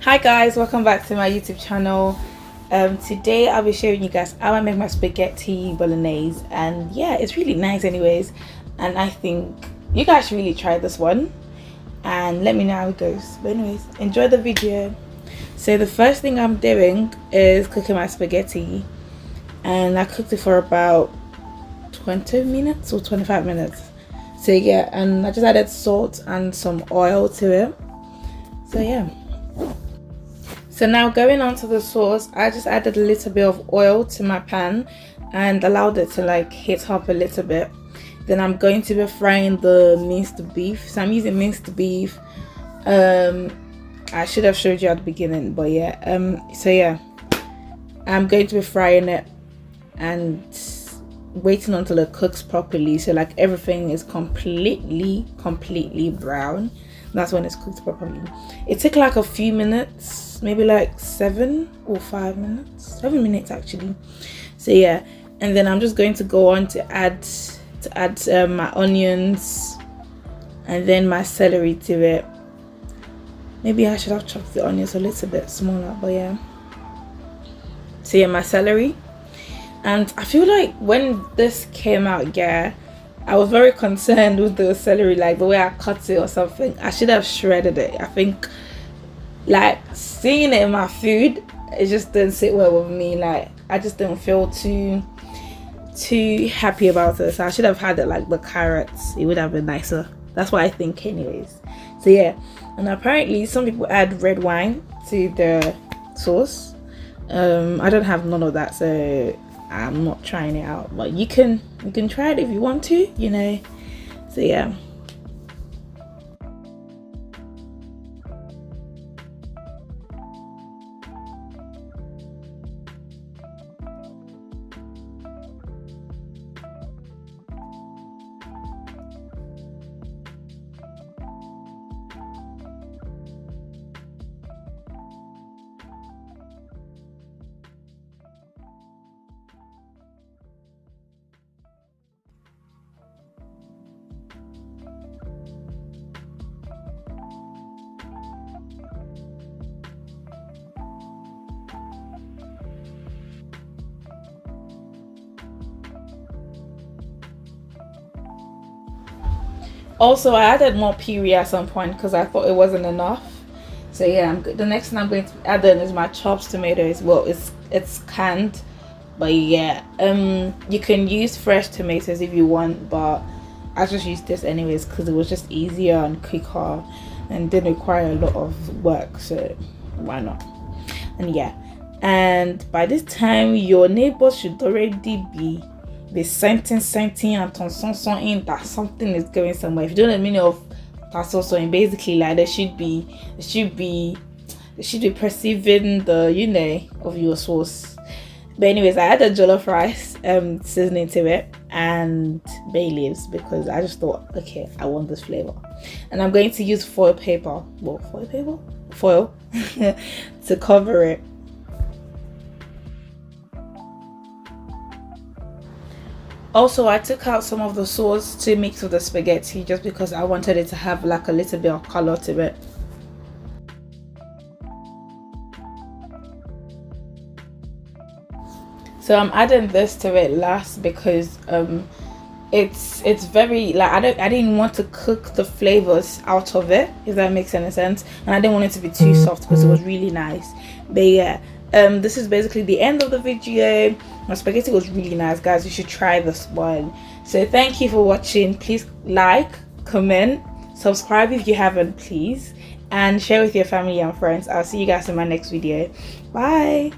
Hi guys, welcome back to my YouTube channel. Today I'll be showing you guys how I make my spaghetti bolognese, and yeah, it's really nice anyways, and I think you guys should really try this one and let me know how it goes. But anyways, enjoy the video. So the first thing I'm doing is cooking my spaghetti, and I cooked it for about 20 minutes or 25 minutes. So yeah, and I just added salt and some oil to it. So yeah. So now going on to the sauce, I just added a little bit of oil to my pan and allowed it to like heat up a little bit. Then I'm going to be frying the minced beef. So I'm using minced beef. I should have showed you at the beginning, but yeah. So yeah, I'm going to be frying it and waiting until it cooks properly. So like everything is completely brown. That's when it's cooked properly. It took like a few minutes, maybe like 7 or 5 minutes, 7 minutes actually. So yeah, and then I'm just going to go on to add my onions and then my celery to it. Maybe I should have chopped the onions a little bit smaller, but yeah. So yeah, my celery. And I feel like when this came out, yeah, I was very concerned with the celery, like the way I cut it or something. I should have shredded it. I think like seeing it in my food, it just didn't sit well with me. Like I just didn't feel too happy about it. So I should have had it like the carrots. It would have been nicer. That's what I think anyways. So yeah, and apparently some people add red wine to the sauce. I don't have none of that, so I'm not trying it out, but you can try it if you want to, you know. So yeah. Also, I added more puree at some point because I thought it wasn't enough. So yeah, the next thing I'm going to add in is my chopped tomatoes. Well, it's canned, but yeah, you can use fresh tomatoes if you want, but I just used this anyways because it was just easier and quicker and didn't require a lot of work. So why not? And yeah, and by this time your neighbors should already be scenting and in that something is going somewhere. If you don't know the meaning of tassosoing, basically like they should be perceiving the, you know, of your sauce. But anyways, I added jollof rice seasoning to it and bay leaves because I just thought, okay, I want this flavor. And I'm going to use foil to cover it. Also, I took out some of the sauce to mix with the spaghetti just because I wanted it to have like a little bit of color to it. So I'm adding this to it last because it's very like I didn't want to cook the flavors out of it, if that makes any sense, and I didn't want it to be too soft because it was really nice. But yeah, this is basically the end of the video. My spaghetti was really nice, guys. You should try this one. So thank you for watching. Please like, comment, subscribe if you haven't, please, and share with your family and friends. I'll see you guys in my next video. Bye.